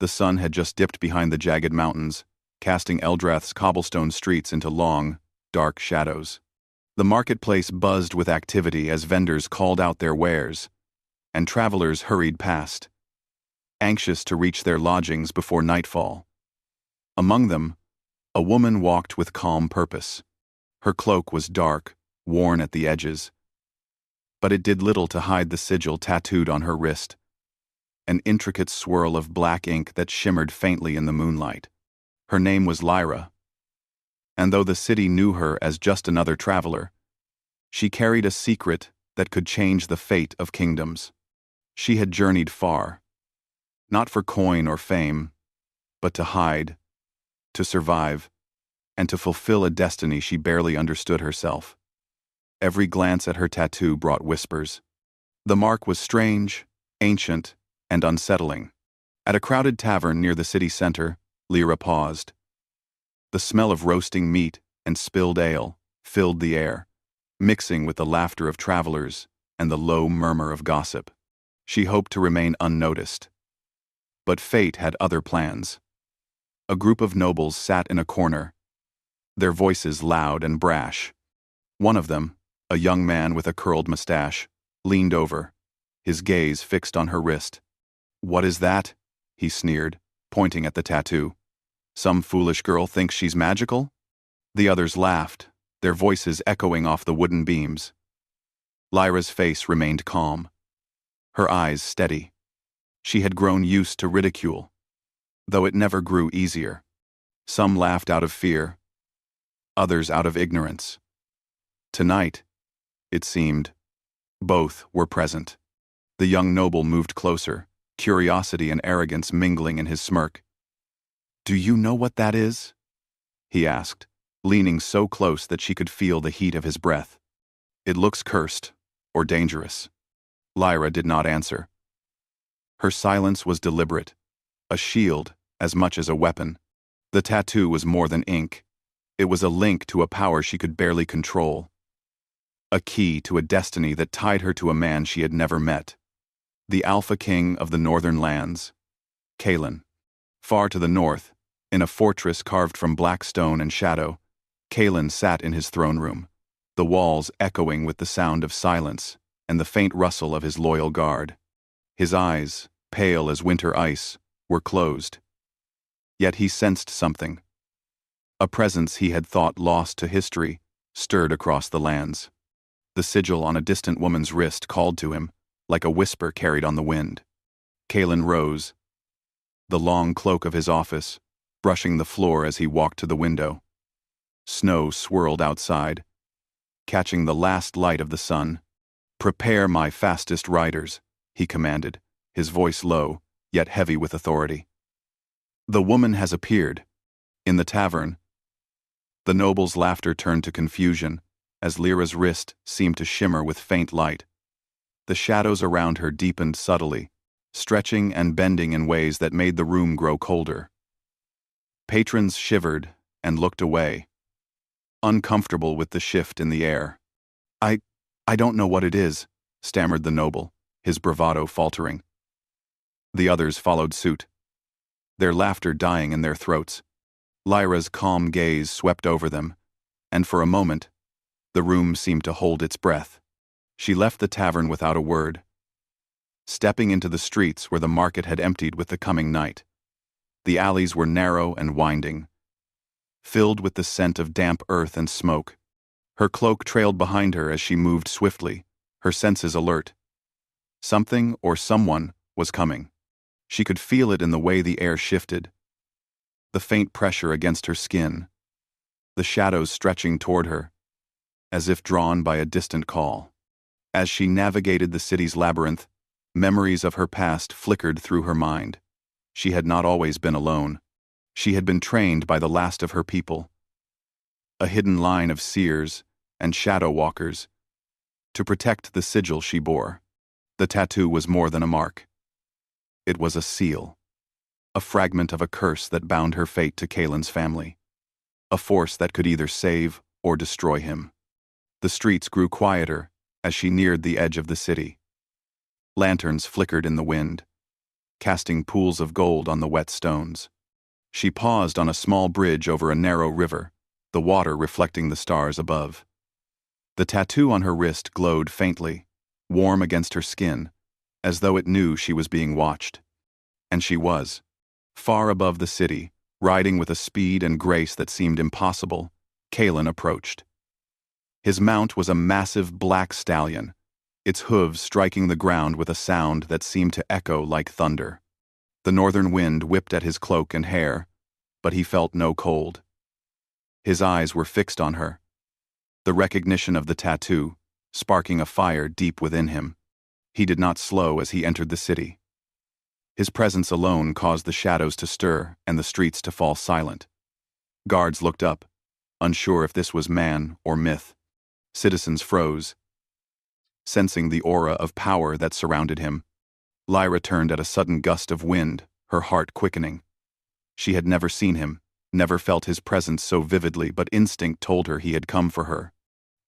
The sun had just dipped behind the jagged mountains, casting Eldrath's cobblestone streets into long, dark shadows. The marketplace buzzed with activity as vendors called out their wares, and travelers hurried past, anxious to reach their lodgings before nightfall. Among them, a woman walked with calm purpose. Her cloak was dark, worn at the edges, but it did little to hide the sigil tattooed on her wrist, an intricate swirl of black ink that shimmered faintly in the moonlight. Her name was Lyra, and though the city knew her as just another traveler, she carried a secret that could change the fate of kingdoms. She had journeyed far, not for coin or fame, but to hide, to survive, and to fulfill a destiny she barely understood herself. Every glance at her tattoo brought whispers. The mark was strange, ancient, and unsettling. At a crowded tavern near the city center, Lyra paused. The smell of roasting meat and spilled ale filled the air, mixing with the laughter of travelers and the low murmur of gossip. She hoped to remain unnoticed. But fate had other plans. A group of nobles sat in a corner, their voices loud and brash. One of them, a young man with a curled mustache, leaned over, his gaze fixed on her wrist. "What is that?" he sneered, pointing at the tattoo. "Some foolish girl thinks she's magical?" The others laughed, their voices echoing off the wooden beams. Lyra's face remained calm, her eyes steady. She had grown used to ridicule, though it never grew easier. Some laughed out of fear, others out of ignorance. Tonight, it seemed, both were present. The young noble moved closer, curiosity and arrogance mingling in his smirk. "Do you know what that is?" he asked, leaning so close that she could feel the heat of his breath. "It looks cursed, or dangerous." Lyra did not answer. Her silence was deliberate, a shield as much as a weapon. The tattoo was more than ink. It was a link to a power she could barely control, a key to a destiny that tied her to a man she had never met. The Alpha King of the Northern Lands, Kaelin. Far to the north, in a fortress carved from black stone and shadow, Kaelin sat in his throne room, the walls echoing with the sound of silence and the faint rustle of his loyal guard. His eyes, pale as winter ice, were closed. Yet he sensed something. A presence he had thought lost to history stirred across the lands. The sigil on a distant woman's wrist called to him, like a whisper carried on the wind. Kaelin rose, the long cloak of his office, brushing the floor as he walked to the window. Snow swirled outside, catching the last light of the sun. "Prepare my fastest riders," he commanded, his voice low, yet heavy with authority. "The woman has appeared." In the tavern, the noble's laughter turned to confusion as Lyra's wrist seemed to shimmer with faint light. The shadows around her deepened subtly, stretching and bending in ways that made the room grow colder. Patrons shivered and looked away, uncomfortable with the shift in the air. I don't know what it is," stammered the noble, his bravado faltering. The others followed suit, their laughter dying in their throats. Lyra's calm gaze swept over them, and for a moment, the room seemed to hold its breath. She left the tavern without a word, stepping into the streets where the market had emptied with the coming night. The alleys were narrow and winding, filled with the scent of damp earth and smoke. Her cloak trailed behind her as she moved swiftly, her senses alert. Something or someone was coming. She could feel it in the way the air shifted, the faint pressure against her skin, the shadows stretching toward her, as if drawn by a distant call. As she navigated the city's labyrinth, memories of her past flickered through her mind. She had not always been alone. She had been trained by the last of her people, a hidden line of seers and shadow walkers, to protect the sigil she bore. The tattoo was more than a mark. It was a seal, a fragment of a curse that bound her fate to Kaelin's family, a force that could either save or destroy him. The streets grew quieter as she neared the edge of the city. Lanterns flickered in the wind, casting pools of gold on the wet stones. She paused on a small bridge over a narrow river, the water reflecting the stars above. The tattoo on her wrist glowed faintly, warm against her skin, as though it knew she was being watched. And she was. Far above the city, riding with a speed and grace that seemed impossible, Kalen approached. His mount was a massive black stallion, its hooves striking the ground with a sound that seemed to echo like thunder. The northern wind whipped at his cloak and hair, but he felt no cold. His eyes were fixed on her, the recognition of the tattoo sparking a fire deep within him. He did not slow as he entered the city. His presence alone caused the shadows to stir and the streets to fall silent. Guards looked up, unsure if this was man or myth. Citizens froze, sensing the aura of power that surrounded him. Lyra turned at a sudden gust of wind, her heart quickening. She had never seen him, never felt his presence so vividly, but instinct told her he had come for her.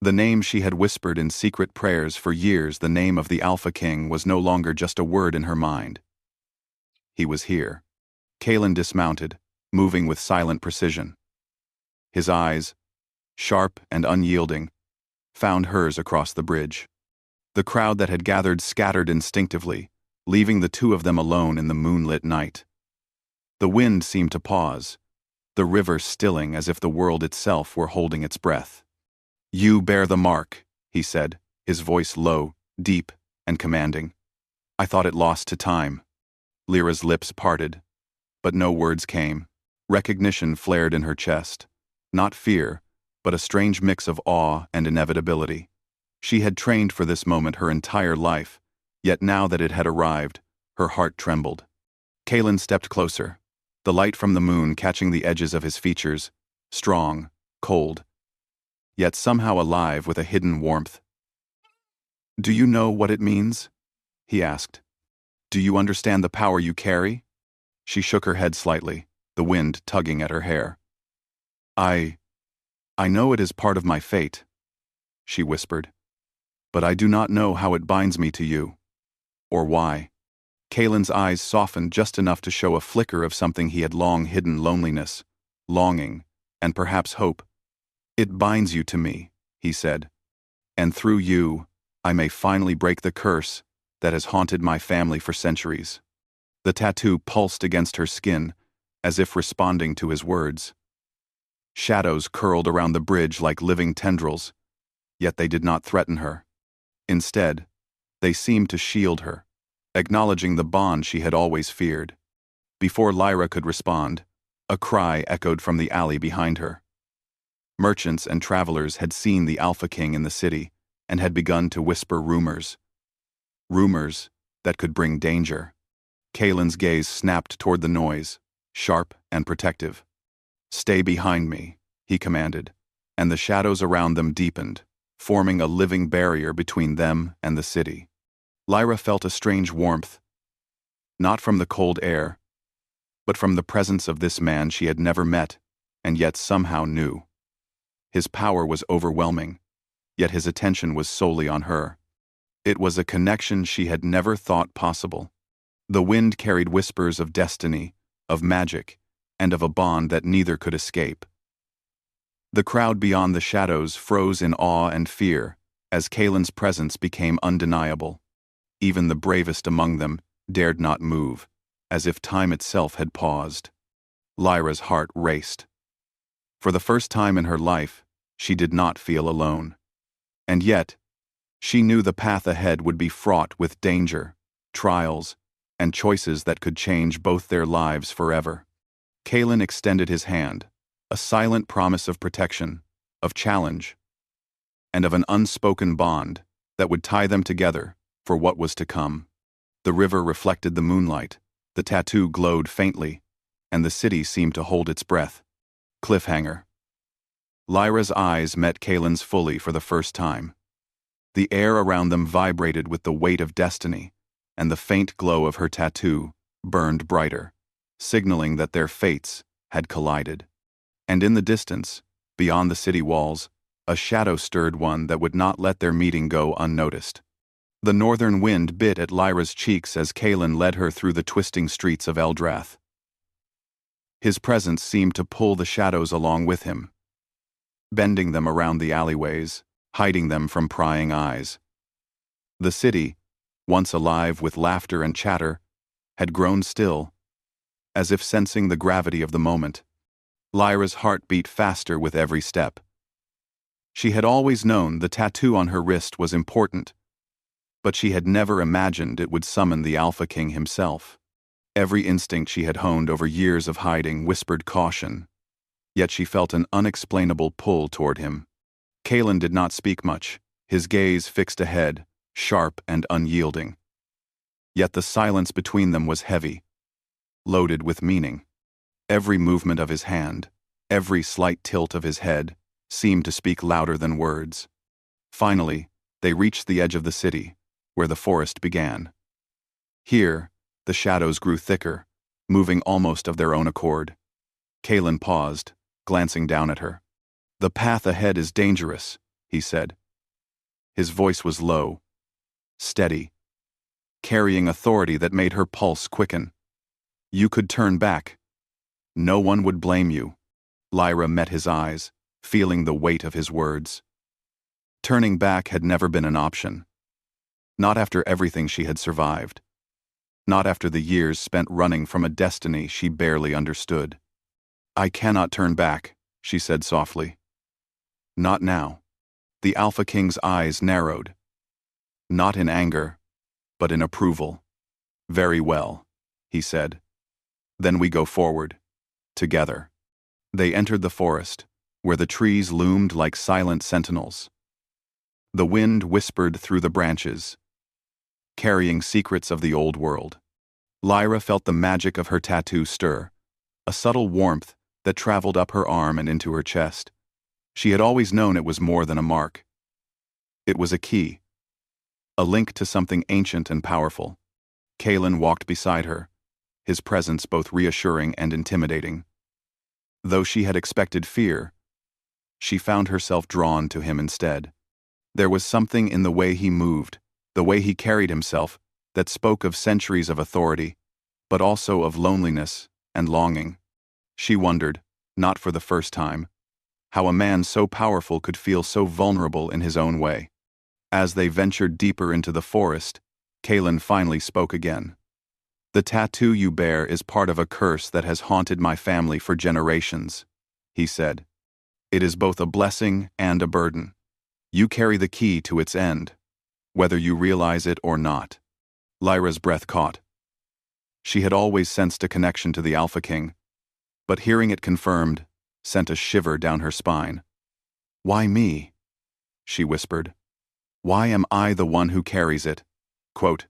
The name she had whispered in secret prayers for years, the name of the Alpha King, was no longer just a word in her mind. He was here. Kalen dismounted, moving with silent precision. His eyes, sharp and unyielding, found hers across the bridge. The crowd that had gathered scattered instinctively, leaving the two of them alone in the moonlit night. The wind seemed to pause, the river stilling as if the world itself were holding its breath. "You bear the mark," he said, his voice low, deep, and commanding. "I thought it lost to time." Lyra's lips parted, but no words came. Recognition flared in her chest. Not fear, but a strange mix of awe and inevitability. She had trained for this moment her entire life, yet now that it had arrived, her heart trembled. Kalen stepped closer, the light from the moon catching the edges of his features, strong, cold, yet somehow alive with a hidden warmth. "Do you know what it means?" he asked. "Do you understand the power you carry?" She shook her head slightly, the wind tugging at her hair. I know it is part of my fate," she whispered, "but I do not know how it binds me to you, or why." Kalen's eyes softened just enough to show a flicker of something he had long hidden: loneliness, longing, and perhaps hope. "It binds you to me," he said, "and through you, I may finally break the curse that has haunted my family for centuries." The tattoo pulsed against her skin, as if responding to his words. Shadows curled around the bridge like living tendrils, yet they did not threaten her. Instead, they seemed to shield her, acknowledging the bond she had always feared. Before Lyra could respond, a cry echoed from the alley behind her. Merchants and travelers had seen the Alpha King in the city and had begun to whisper rumors. Rumors that could bring danger. Kalen's gaze snapped toward the noise, sharp and protective. "Stay behind me," he commanded, and the shadows around them deepened, forming a living barrier between them and the city. Lyra felt a strange warmth, not from the cold air, but from the presence of this man she had never met and yet somehow knew. His power was overwhelming, yet his attention was solely on her. It was a connection she had never thought possible. The wind carried whispers of destiny, of magic, and of a bond that neither could escape. The crowd beyond the shadows froze in awe and fear as Kalen's presence became undeniable. Even the bravest among them dared not move, as if time itself had paused. Lyra's heart raced. For the first time in her life, she did not feel alone. And yet, she knew the path ahead would be fraught with danger, trials, and choices that could change both their lives forever. Kalen extended his hand, a silent promise of protection, of challenge, and of an unspoken bond that would tie them together for what was to come. The river reflected the moonlight, the tattoo glowed faintly, and the city seemed to hold its breath. Cliffhanger. Lyra's eyes met Kalen's fully for the first time. The air around them vibrated with the weight of destiny, and the faint glow of her tattoo burned brighter, signaling that their fates had collided. And in the distance, beyond the city walls, a shadow stirred, one that would not let their meeting go unnoticed. The northern wind bit at Lyra's cheeks as Kalen led her through the twisting streets of Eldrath. His presence seemed to pull the shadows along with him, bending them around the alleyways, hiding them from prying eyes. The city, once alive with laughter and chatter, had grown still, as if sensing the gravity of the moment. Lyra's heart beat faster with every step. She had always known the tattoo on her wrist was important, but she had never imagined it would summon the Alpha King himself. Every instinct she had honed over years of hiding whispered caution, yet she felt an unexplainable pull toward him. Kalen did not speak much, his gaze fixed ahead, sharp and unyielding. Yet the silence between them was heavy, loaded with meaning. Every movement of his hand, every slight tilt of his head, seemed to speak louder than words. Finally, they reached the edge of the city, where the forest began. Here, the shadows grew thicker, moving almost of their own accord. Kalen paused, glancing down at her. "The path ahead is dangerous," he said. His voice was low, steady, carrying authority that made her pulse quicken. "You could turn back. No one would blame you." Lyra met his eyes, feeling the weight of his words. Turning back had never been an option. Not after everything she had survived. Not after the years spent running from a destiny she barely understood. "I cannot turn back," she said softly. "Not now." The Alpha King's eyes narrowed. Not in anger, but in approval. "Very well," he said. "Then we go forward. Together." They entered the forest, where the trees loomed like silent sentinels. The wind whispered through the branches, carrying secrets of the old world. Lyra felt the magic of her tattoo stir, a subtle warmth that traveled up her arm and into her chest. She had always known it was more than a mark. It was a key, a link to something ancient and powerful. Kalen walked beside her, his presence both reassuring and intimidating. Though she had expected fear, she found herself drawn to him instead. There was something in the way he moved, the way he carried himself, that spoke of centuries of authority, but also of loneliness and longing. She wondered, not for the first time, how a man so powerful could feel so vulnerable in his own way. As they ventured deeper into the forest, Kalen finally spoke again. "The tattoo you bear is part of a curse that has haunted my family for generations," he said. "It is both a blessing and a burden. You carry the key to its end, whether you realize it or not." Lyra's breath caught. She had always sensed a connection to the Alpha King, but hearing it confirmed sent a shiver down her spine. "Why me?" she whispered. "Why am I the one who carries it?" Quote,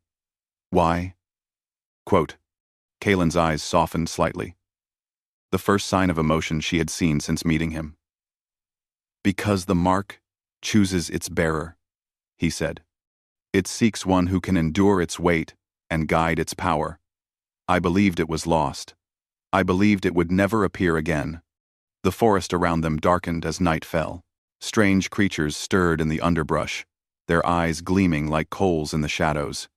"Why?" Quote. Kalen's eyes softened slightly, the first sign of emotion she had seen since meeting him. "Because the mark chooses its bearer," he said. "It seeks one who can endure its weight and guide its power. I believed it was lost. I believed it would never appear again." The forest around them darkened as night fell. Strange creatures stirred in the underbrush, their eyes gleaming like coals in the shadows.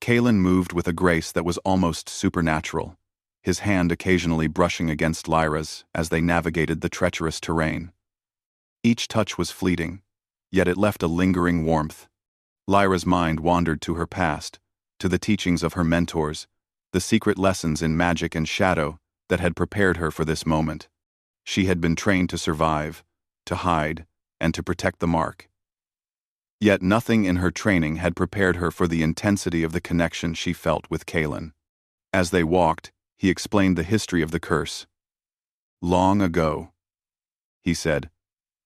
Kalen moved with a grace that was almost supernatural, his hand occasionally brushing against Lyra's as they navigated the treacherous terrain. Each touch was fleeting, yet it left a lingering warmth. Lyra's mind wandered to her past, to the teachings of her mentors, the secret lessons in magic and shadow that had prepared her for this moment. She had been trained to survive, to hide, and to protect the mark. Yet nothing in her training had prepared her for the intensity of the connection she felt with Kalen. As they walked, he explained the history of the curse. "Long ago," he said,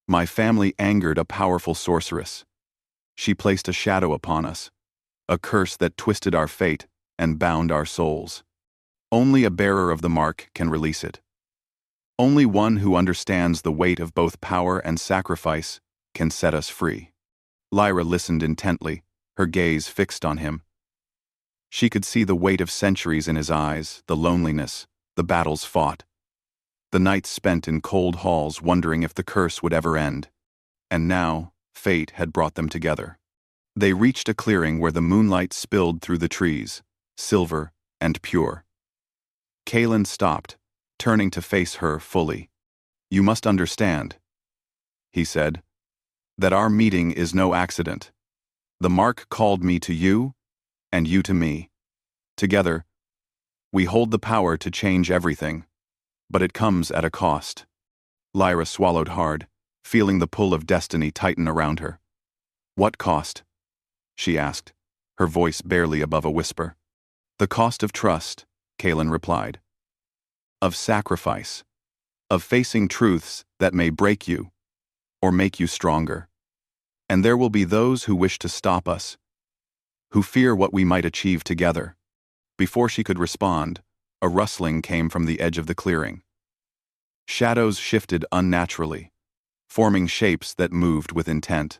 "my family angered a powerful sorceress. She placed a shadow upon us, a curse that twisted our fate and bound our souls. Only a bearer of the mark can release it. Only one who understands the weight of both power and sacrifice can set us free." Lyra listened intently, her gaze fixed on him. She could see the weight of centuries in his eyes, the loneliness, the battles fought, the nights spent in cold halls wondering if the curse would ever end. And now, fate had brought them together. They reached a clearing where the moonlight spilled through the trees, silver and pure. Kaelin stopped, turning to face her fully. "You must understand," he said, "that our meeting is no accident. The Mark called me to you, and you to me. Together, we hold the power to change everything, but it comes at a cost." Lyra swallowed hard, feeling the pull of destiny tighten around her. "What cost?" she asked, her voice barely above a whisper. "The cost of trust," Kaelin replied. "Of sacrifice. Of facing truths that may break you, or make you stronger. And there will be those who wish to stop us, who fear what we might achieve together." Before she could respond, a rustling came from the edge of the clearing. Shadows shifted unnaturally, forming shapes that moved with intent.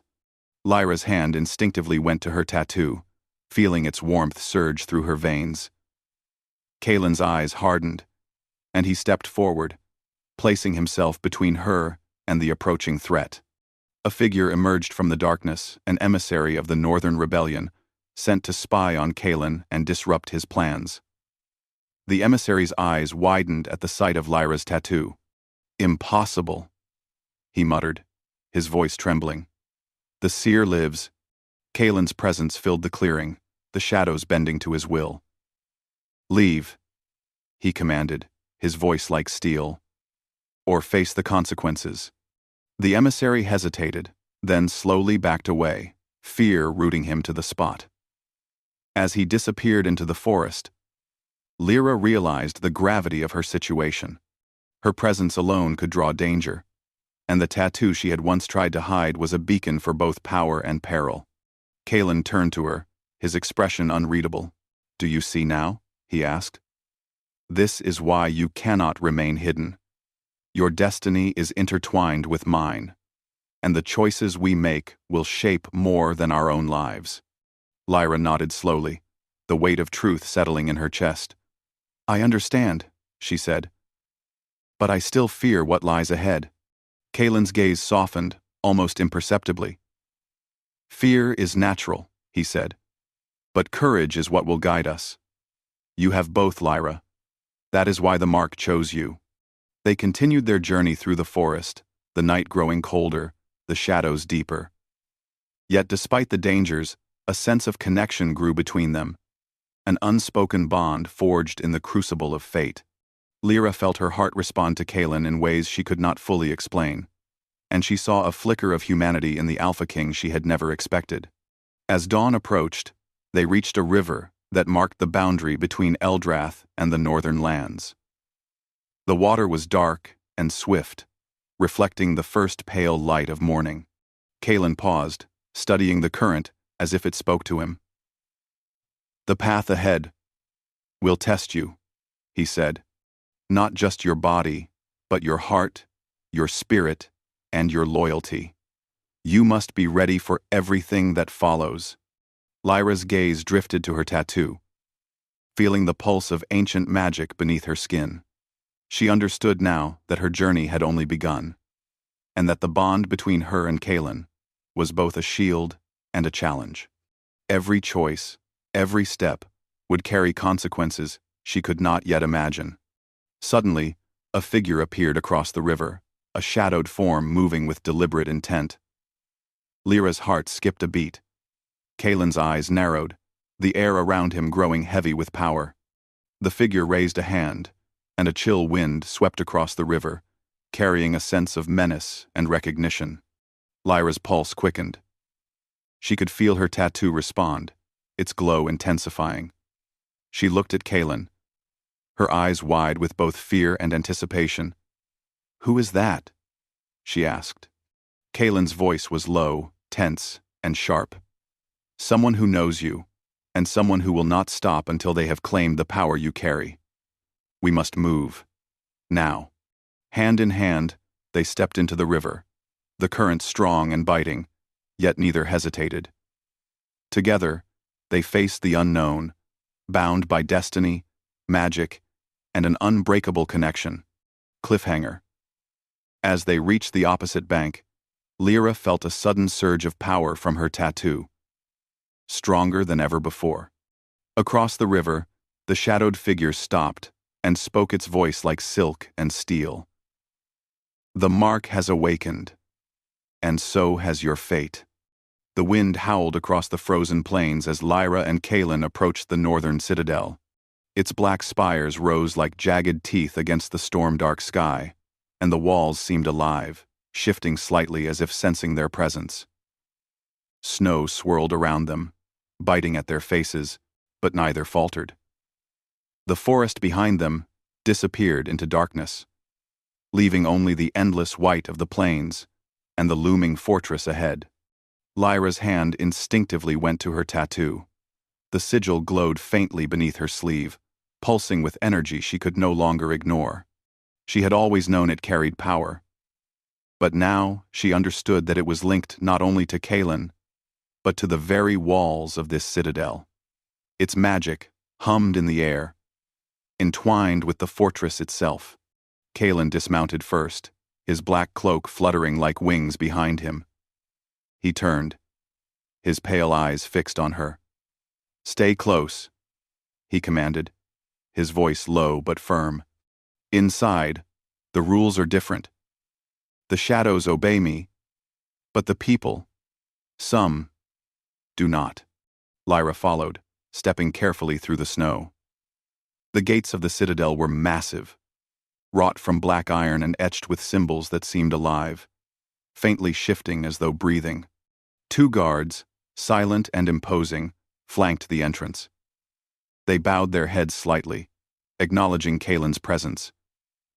Lyra's hand instinctively went to her tattoo, feeling its warmth surge through her veins. Kaelin's eyes hardened, and he stepped forward, placing himself between her and the approaching threat. A figure emerged from the darkness, an emissary of the Northern Rebellion, sent to spy on Kaelin and disrupt his plans. The emissary's eyes widened at the sight of Lyra's tattoo. "Impossible," he muttered, his voice trembling. "The seer lives." Kaelin's presence filled the clearing, the shadows bending to his will. "Leave," he commanded, his voice like steel, "or face the consequences." The emissary hesitated, then slowly backed away, fear rooting him to the spot. As he disappeared into the forest, Lyra realized the gravity of her situation. Her presence alone could draw danger, and the tattoo she had once tried to hide was a beacon for both power and peril. Kaelin turned to her, his expression unreadable. "Do you see now?" he asked. "This is why you cannot remain hidden. Your destiny is intertwined with mine, and the choices we make will shape more than our own lives." Lyra nodded slowly, the weight of truth settling in her chest. "I understand," she said, "but I still fear what lies ahead." Kaelin's gaze softened, almost imperceptibly. "Fear is natural," he said, "but courage is what will guide us. You have both, Lyra. That is why the Mark chose you." They continued their journey through the forest, the night growing colder, the shadows deeper. Yet despite the dangers, a sense of connection grew between them, an unspoken bond forged in the crucible of fate. Lyra felt her heart respond to Kaelin in ways she could not fully explain, and she saw a flicker of humanity in the Alpha King she had never expected. As dawn approached, they reached a river that marked the boundary between Eldrath and the northern lands. The water was dark and swift, reflecting the first pale light of morning. Kaelin paused, studying the current as if it spoke to him. "The path ahead will test you," he said. "Not just your body, but your heart, your spirit, and your loyalty. You must be ready for everything that follows." Lyra's gaze drifted to her tattoo, feeling the pulse of ancient magic beneath her skin. She understood now that her journey had only begun, and that the bond between her and Kaelin was both a shield and a challenge. Every choice, every step, would carry consequences she could not yet imagine. Suddenly, a figure appeared across the river, a shadowed form moving with deliberate intent. Lyra's heart skipped a beat. Kaelin's eyes narrowed, the air around him growing heavy with power. The figure raised a hand, and a chill wind swept across the river, carrying a sense of menace and recognition. Lyra's pulse quickened. She could feel her tattoo respond, its glow intensifying. She looked at Kaelin, her eyes wide with both fear and anticipation. "Who is that?" she asked. Kaelin's voice was low, tense, and sharp. "Someone who knows you, and someone who will not stop until they have claimed the power you carry. We must move. Now." Hand in hand, they stepped into the river, the current strong and biting, yet neither hesitated. Together, they faced the unknown, bound by destiny, magic, and an unbreakable connection. Cliffhanger. As they reached the opposite bank, Lyra felt a sudden surge of power from her tattoo. stronger than ever before. Across the river, the shadowed figure stopped and spoke its voice like silk and steel. The mark has awakened, and so has your fate. The wind howled across the frozen plains as Lyra and Kaelin approached the northern citadel. Its black spires rose like jagged teeth against the storm-dark sky, and the walls seemed alive, shifting slightly as if sensing their presence. Snow swirled around them, biting at their faces, but neither faltered. The forest behind them disappeared into darkness, leaving only the endless white of the plains and the looming fortress ahead. Lyra's hand instinctively went to her tattoo. The sigil glowed faintly beneath her sleeve, pulsing with energy she could no longer ignore. She had always known it carried power, but now she understood that it was linked not only to Kaelin, but to the very walls of this citadel. Its magic hummed in the air, entwined with the fortress itself. Kaelin dismounted first, his black cloak fluttering like wings behind him. He turned, his pale eyes fixed on her. "Stay close," he commanded, his voice low but firm. "Inside, the rules are different. The shadows obey me, but the people, some, do not." Lyra followed, stepping carefully through the snow. The gates of the citadel were massive, wrought from black iron and etched with symbols that seemed alive, faintly shifting as though breathing. 2 guards, silent and imposing, flanked the entrance. They bowed their heads slightly, acknowledging Kaelin's presence,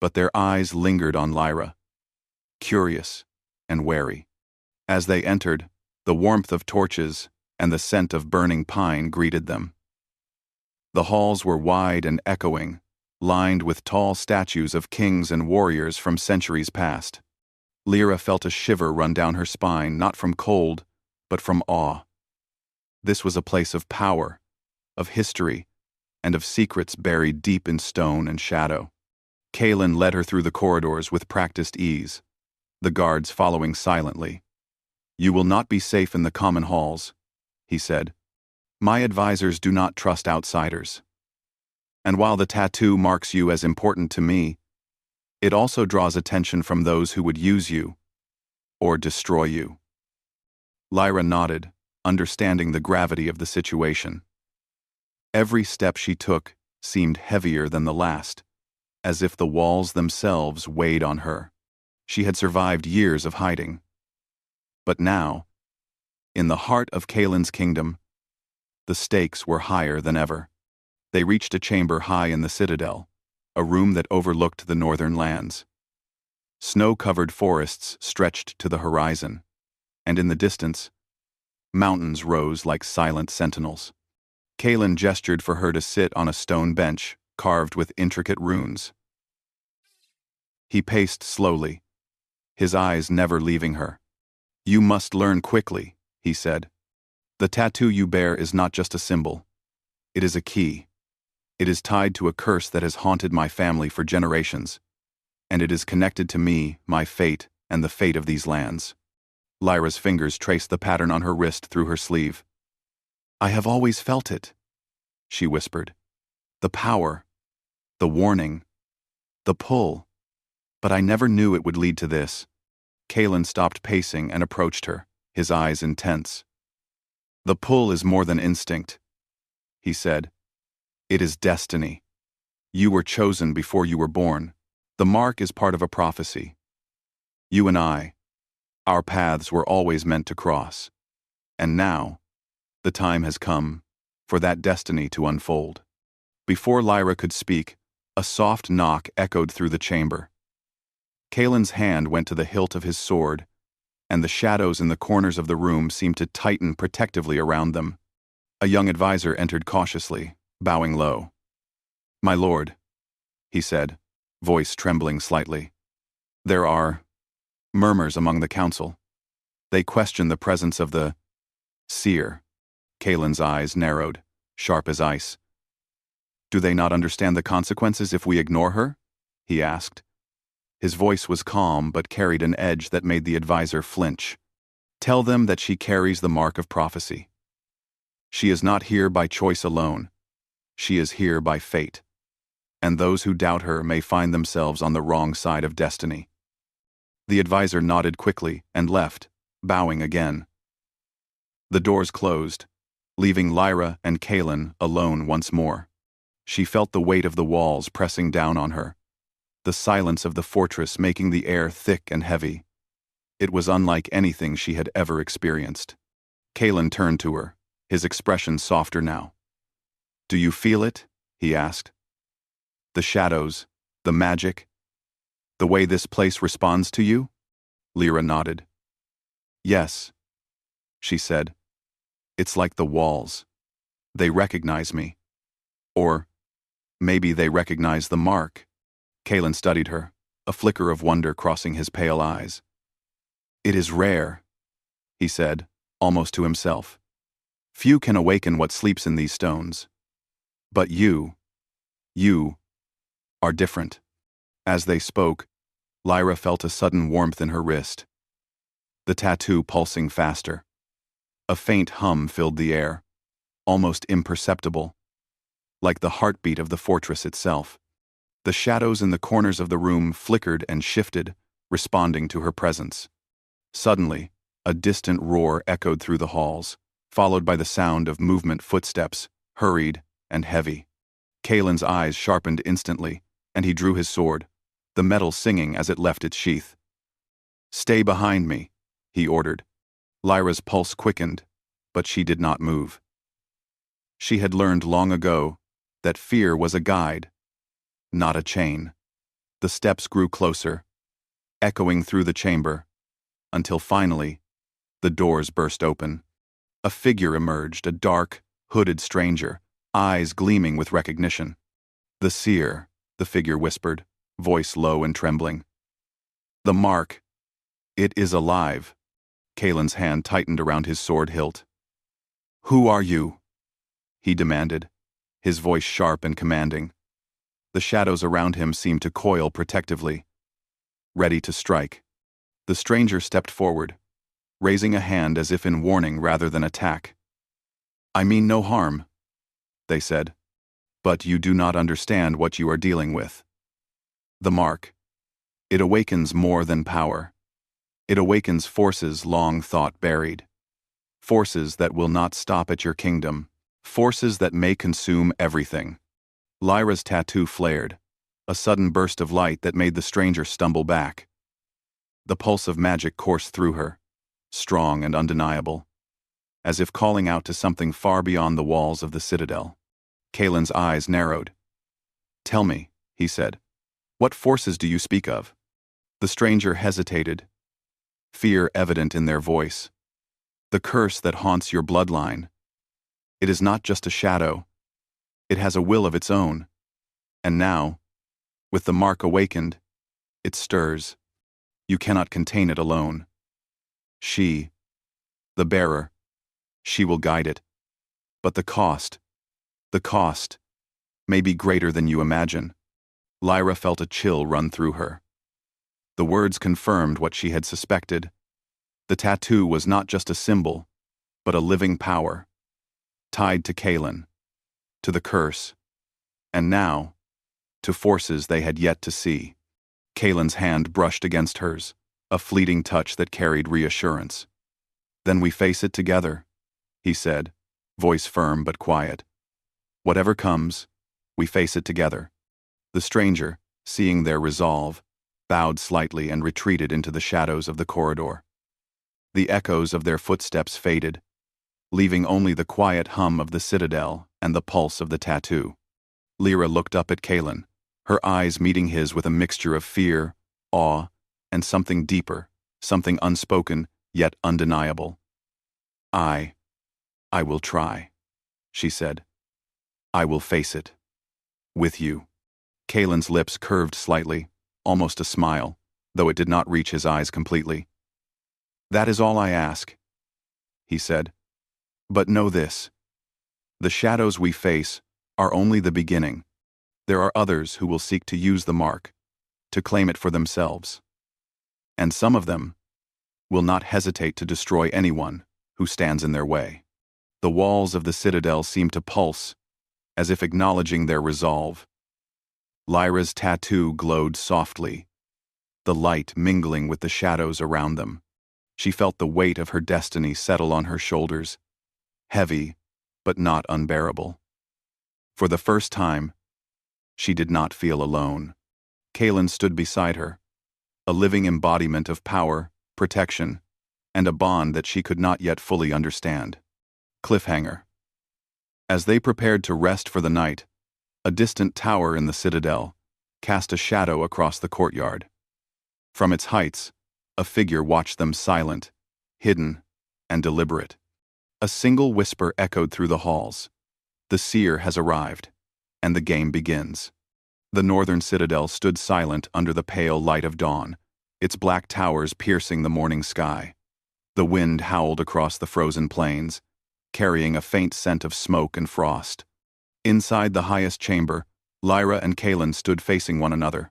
but their eyes lingered on Lyra, curious and wary. As they entered, the warmth of torches and the scent of burning pine greeted them. The halls were wide and echoing, lined with tall statues of kings and warriors from centuries past. Lyra felt a shiver run down her spine, not from cold, but from awe. This was a place of power, of history, and of secrets buried deep in stone and shadow. Kaelin led her through the corridors with practiced ease, the guards following silently. "You will not be safe in the common halls," he said. "My advisors do not trust outsiders. And while the tattoo marks you as important to me, it also draws attention from those who would use you or destroy you." Lyra nodded, understanding the gravity of the situation. Every step she took seemed heavier than the last, as if the walls themselves weighed on her. She had survived years of hiding. But now, in the heart of Kaelin's kingdom, the stakes were higher than ever. They reached a chamber high in the citadel, a room that overlooked the northern lands. Snow-covered forests stretched to the horizon, and in the distance, mountains rose like silent sentinels. Kaelin gestured for her to sit on a stone bench carved with intricate runes. He paced slowly, his eyes never leaving her. "You must learn quickly," he said. "The tattoo you bear is not just a symbol. It is a key. It is tied to a curse that has haunted my family for generations, and it is connected to me, my fate, and the fate of these lands." Lyra's fingers traced the pattern on her wrist through her sleeve. "I have always felt it," she whispered. "The power, the warning, the pull. But I never knew it would lead to this." Kaelin stopped pacing and approached her, his eyes intense. "The pull is more than instinct," he said. "It is destiny. You were chosen before you were born. The mark is part of a prophecy. You and I, our paths were always meant to cross. And now, the time has come for that destiny to unfold." Before Lyra could speak, a soft knock echoed through the chamber. Kaelin's hand went to the hilt of his sword, and the shadows in the corners of the room seemed to tighten protectively around them. A young advisor entered cautiously, bowing low. "My lord," he said, voice trembling slightly. "There are murmurs among the council. They question the presence of the seer." Kaelin's eyes narrowed, sharp as ice. "Do they not understand the consequences if we ignore her?" he asked. His voice was calm but carried an edge that made the advisor flinch. "Tell them that she carries the mark of prophecy. She is not here by choice alone. She is here by fate. And those who doubt her may find themselves on the wrong side of destiny. The advisor nodded quickly and left, bowing again. The doors closed, leaving Lyra and Kaelin alone once more. She felt the weight of the walls pressing down on her, the silence of the fortress making the air thick and heavy. It was unlike anything she had ever experienced. Kaelin turned to her, his expression softer now. "Do you feel it?" he asked. "The shadows, the magic, the way this place responds to you?" Lyra nodded. "Yes," she said. "It's like the walls. They recognize me. Or maybe they recognize the mark." Kaelin studied her, a flicker of wonder crossing his pale eyes. "It is rare," he said, almost to himself. "Few can awaken what sleeps in these stones. But you are different." As they spoke, Lyra felt a sudden warmth in her wrist, the tattoo pulsing faster. A faint hum filled the air, almost imperceptible, like the heartbeat of the fortress itself. The shadows in the corners of the room flickered and shifted, responding to her presence. Suddenly, a distant roar echoed through the halls, followed by the sound of movement footsteps, hurried and heavy. Kaelin's eyes sharpened instantly, and he drew his sword, the metal singing as it left its sheath. "Stay behind me," he ordered. Lyra's pulse quickened, but she did not move. She had learned long ago that fear was a guide, not a chain. The steps grew closer, echoing through the chamber, until finally, the doors burst open. A figure emerged, a dark, hooded stranger, eyes gleaming with recognition. "The seer," the figure whispered, voice low and trembling. "The mark. It is alive." Kaelin's hand tightened around his sword hilt. "Who are you?" he demanded, his voice sharp and commanding. The shadows around him seemed to coil protectively, ready to strike. The stranger stepped forward, raising a hand as if in warning rather than attack. "I mean no harm," they said, "but you do not understand what you are dealing with. The mark. It awakens more than power. It awakens forces long thought buried. Forces that will not stop at your kingdom. Forces that may consume everything." Lyra's tattoo flared, a sudden burst of light that made the stranger stumble back. The pulse of magic coursed through her, strong and undeniable, as if calling out to something far beyond the walls of the citadel. Kaelin's eyes narrowed. "Tell me," he said, "what forces do you speak of?" The stranger hesitated, fear evident in their voice. "The curse that haunts your bloodline. It is not just a shadow. It has a will of its own. And now, with the mark awakened, it stirs. You cannot contain it alone. She, the bearer, she will guide it. But the cost may be greater than you imagine." Lyra felt a chill run through her. The words confirmed what she had suspected. The tattoo was not just a symbol, but a living power, tied to Kaelin, to the curse, and now, to forces they had yet to see. Kaelin's hand brushed against hers, a fleeting touch that carried reassurance. "Then we face it together," he said, voice firm but quiet. "Whatever comes, we face it together." The stranger, seeing their resolve, bowed slightly and retreated into the shadows of the corridor. The echoes of their footsteps faded, leaving only the quiet hum of the citadel and the pulse of the tattoo. Lyra looked up at Kaelin, her eyes meeting his with a mixture of fear, awe, and something deeper, something unspoken, yet undeniable. I will try," she said. "I will face it. With you." Kaelin's lips curved slightly, almost a smile, though it did not reach his eyes completely. "That is all I ask," he said. "But know this. The shadows we face are only the beginning. There are others who will seek to use the mark, to claim it for themselves. And some of them will not hesitate to destroy anyone who stands in their way." The walls of the citadel seemed to pulse, as if acknowledging their resolve. Lyra's tattoo glowed softly, the light mingling with the shadows around them. She felt the weight of her destiny settle on her shoulders, heavy, but not unbearable. For the first time, she did not feel alone. Kaelin stood beside her, a living embodiment of power, protection, and a bond that she could not yet fully understand. Cliffhanger. As they prepared to rest for the night, a distant tower in the citadel cast a shadow across the courtyard. From its heights, a figure watched them silent, hidden, and deliberate. A single whisper echoed through the halls. The seer has arrived, and the game begins. The northern citadel stood silent under the pale light of dawn, its black towers piercing the morning sky. The wind howled across the frozen plains, carrying a faint scent of smoke and frost. Inside the highest chamber, Lyra and Kaelin stood facing one another,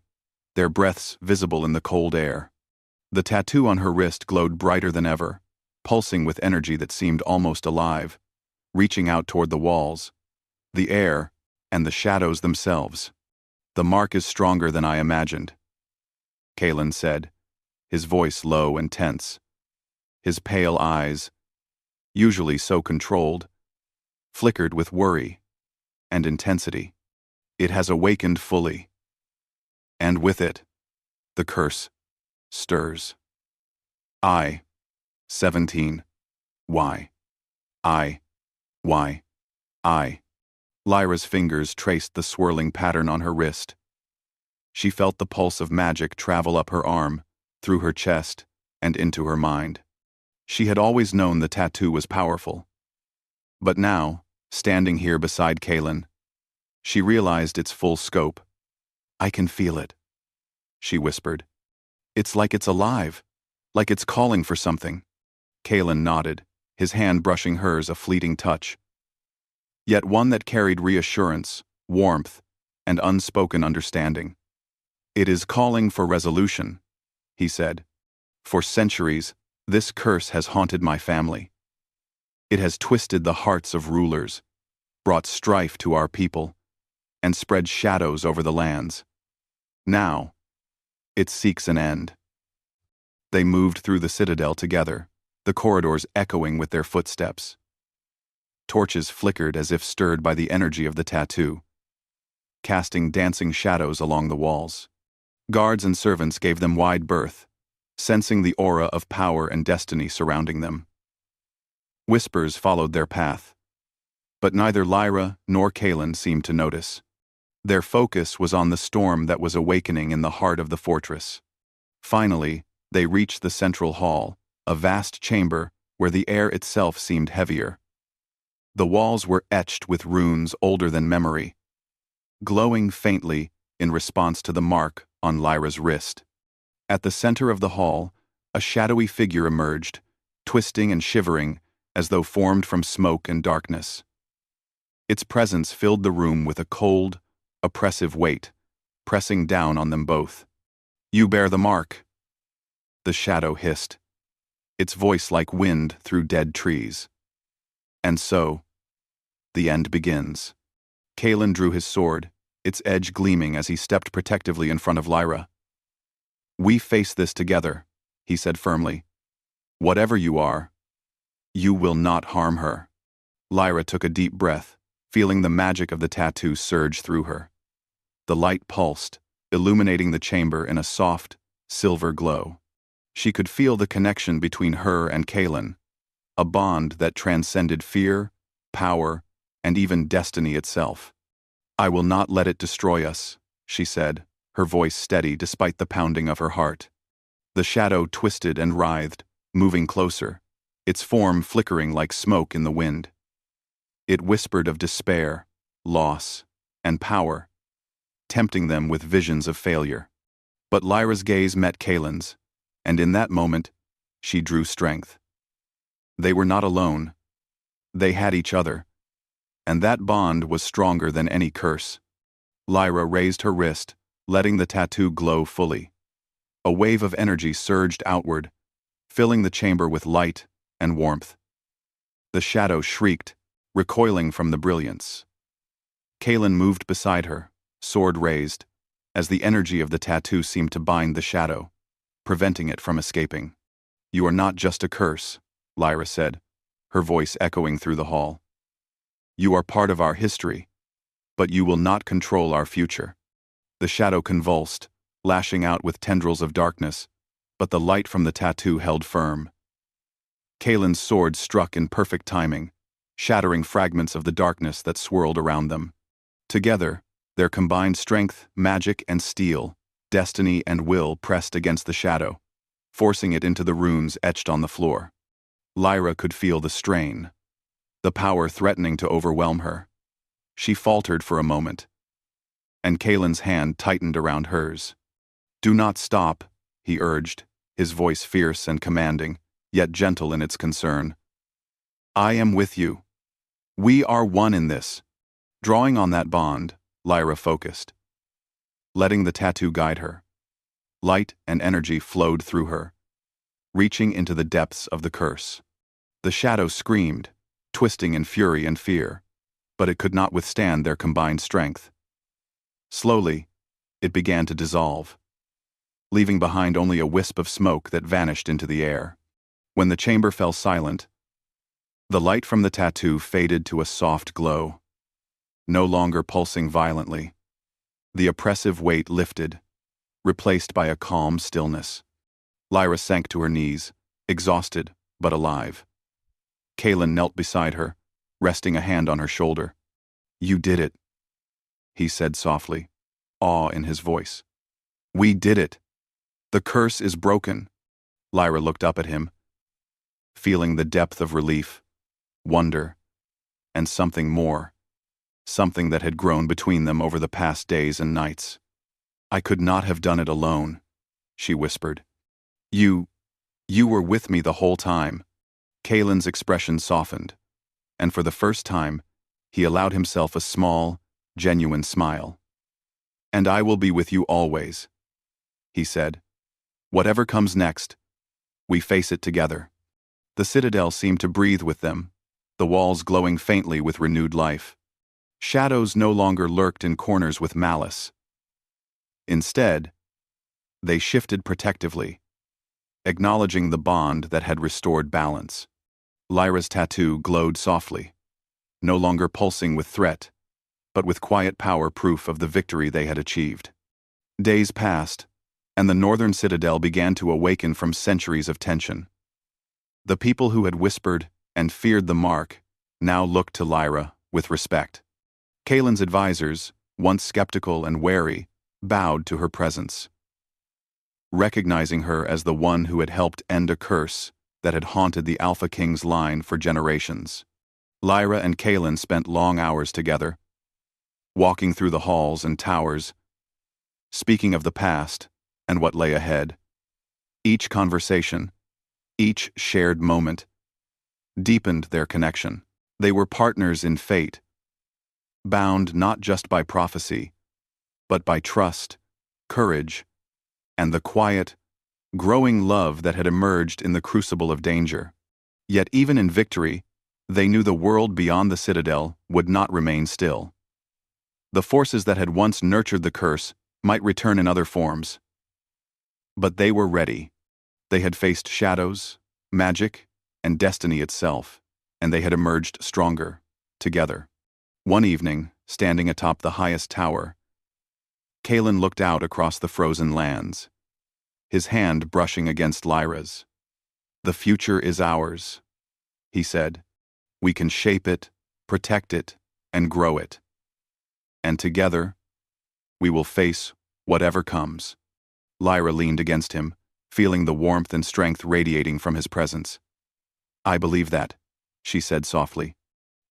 their breaths visible in the cold air. The tattoo on her wrist glowed brighter than ever, pulsing with energy that seemed almost alive, reaching out toward the walls, the air, and the shadows themselves. "The mark is stronger than I imagined," Kaelin said, his voice low and tense. His pale eyes, usually so controlled, flickered with worry and intensity. "It has awakened fully. And with it, the curse stirs. I, 17. Why? Why? Lyra's fingers traced the swirling pattern on her wrist. She felt the pulse of magic travel up her arm, through her chest, and into her mind. She had always known the tattoo was powerful. But now, standing here beside Kaelin, she realized its full scope. "I can feel it," she whispered. "It's like it's alive, like it's calling for something." Kaelin nodded, his hand brushing hers a fleeting touch, yet one that carried reassurance, warmth, and unspoken understanding. "It is calling for resolution," he said. "For centuries, this curse has haunted my family. It has twisted the hearts of rulers, brought strife to our people, and spread shadows over the lands. Now, it seeks an end." They moved through the citadel together, the corridors echoing with their footsteps. Torches flickered as if stirred by the energy of the tattoo, casting dancing shadows along the walls. Guards and servants gave them wide berth, sensing the aura of power and destiny surrounding them. Whispers followed their path, but neither Lyra nor Kaelin seemed to notice. Their focus was on the storm that was awakening in the heart of the fortress. Finally, they reached the central hall, a vast chamber where the air itself seemed heavier. The walls were etched with runes older than memory, glowing faintly in response to the mark on Lyra's wrist. At the center of the hall, a shadowy figure emerged, twisting and shivering as though formed from smoke and darkness. Its presence filled the room with a cold, oppressive weight, pressing down on them both. "You bear the mark," the shadow hissed, its voice like wind through dead trees. "And so, the end begins." Kaelin drew his sword, its edge gleaming as he stepped protectively in front of Lyra. "We face this together," he said firmly. "Whatever you are, you will not harm her." Lyra took a deep breath, feeling the magic of the tattoo surge through her. The light pulsed, illuminating the chamber in a soft, silver glow. She could feel the connection between her and Kaelin, a bond that transcended fear, power, and even destiny itself. "I will not let it destroy us," she said, her voice steady despite the pounding of her heart. The shadow twisted and writhed, moving closer, its form flickering like smoke in the wind. It whispered of despair, loss, and power, tempting them with visions of failure. But Lyra's gaze met Kaelin's, and in that moment, she drew strength. They were not alone. They had each other, and that bond was stronger than any curse. Lyra raised her wrist, letting the tattoo glow fully. A wave of energy surged outward, filling the chamber with light and warmth. The shadow shrieked, recoiling from the brilliance. Kaelin moved beside her, sword raised, as the energy of the tattoo seemed to bind the shadow, preventing it from escaping. "You are not just a curse," Lyra said, her voice echoing through the hall. "You are part of our history, but you will not control our future." The shadow convulsed, lashing out with tendrils of darkness, but the light from the tattoo held firm. Kaelin's sword struck in perfect timing, shattering fragments of the darkness that swirled around them. Together, their combined strength, magic, and steel, destiny and will pressed against the shadow, forcing it into the runes etched on the floor. Lyra could feel the strain, the power threatening to overwhelm her. She faltered for a moment, and Kaelin's hand tightened around hers. "Do not stop," he urged, his voice fierce and commanding, yet gentle in its concern. "I am with you. We are one in this." Drawing on that bond, Lyra focused, letting the tattoo guide her. Light and energy flowed through her, reaching into the depths of the curse. The shadow screamed, twisting in fury and fear, but it could not withstand their combined strength. Slowly, it began to dissolve, leaving behind only a wisp of smoke that vanished into the air. When the chamber fell silent, the light from the tattoo faded to a soft glow, no longer pulsing violently. The oppressive weight lifted, replaced by a calm stillness. Lyra sank to her knees, exhausted but alive. Kaelin knelt beside her, resting a hand on her shoulder. "You did it," he said softly, awe in his voice. "We did it. The curse is broken." Lyra looked up at him, feeling the depth of relief, wonder, and something more, something that had grown between them over the past days and nights. "I could not have done it alone," she whispered. You were with me the whole time." Kaelin's expression softened, and for the first time, he allowed himself a small, genuine smile. "And I will be with you always," he said. "Whatever comes next, we face it together." The citadel seemed to breathe with them, the walls glowing faintly with renewed life. Shadows no longer lurked in corners with malice. Instead, they shifted protectively, acknowledging the bond that had restored balance. Lyra's tattoo glowed softly, no longer pulsing with threat, but with quiet power, proof of the victory they had achieved. Days passed, and the northern citadel began to awaken from centuries of tension. The people who had whispered and feared the mark now looked to Lyra with respect. Kaelin's advisors, once skeptical and wary, bowed to her presence, recognizing her as the one who had helped end a curse that had haunted the Alpha King's line for generations. Lyra and Kaelin spent long hours together, walking through the halls and towers, speaking of the past and what lay ahead. Each conversation, each shared moment, deepened their connection. They were partners in fate, bound not just by prophecy, but by trust, courage, and the quiet, growing love that had emerged in the crucible of danger. Yet even in victory, they knew the world beyond the citadel would not remain still. The forces that had once nurtured the curse might return in other forms. But they were ready. They had faced shadows, magic, and destiny itself, and they had emerged stronger, together. One evening, standing atop the highest tower, Kaelin looked out across the frozen lands, his hand brushing against Lyra's. "The future is ours," he said. "We can shape it, protect it, and grow it. And together, we will face whatever comes." Lyra leaned against him, feeling the warmth and strength radiating from his presence. "I believe that," she said softly.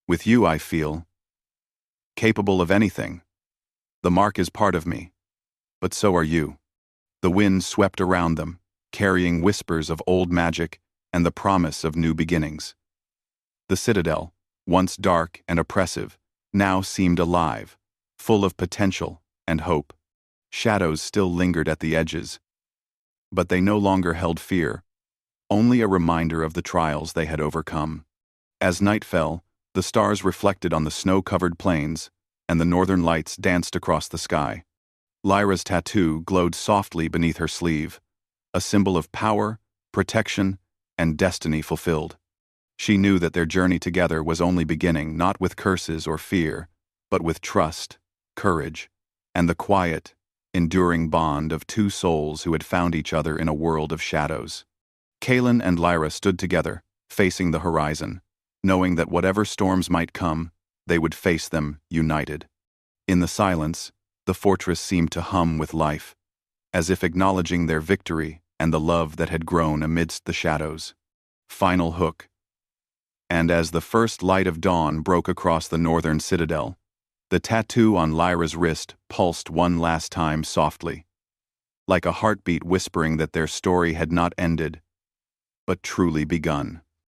"With you I feel capable of anything. The mark is part of me, but so are you." The wind swept around them, carrying whispers of old magic and the promise of new beginnings. The citadel, once dark and oppressive, now seemed alive, full of potential and hope. Shadows still lingered at the edges, but they no longer held fear, only a reminder of the trials they had overcome. As night fell, The stars reflected on the snow-covered plains, and the northern lights danced across the sky. Lyra's tattoo glowed softly beneath her sleeve, a symbol of power, protection, and destiny fulfilled. She knew that their journey together was only beginning, not with curses or fear, but with trust, courage, and the quiet, enduring bond of two souls who had found each other in a world of shadows. Kaelin and Lyra stood together, facing the horizon, knowing that whatever storms might come, they would face them united. In the silence, the fortress seemed to hum with life, as if acknowledging their victory and the love that had grown amidst the shadows. Final hook. And as the first light of dawn broke across the northern citadel, the tattoo on Lyra's wrist pulsed one last time softly, like a heartbeat whispering that their story had not ended, but truly begun.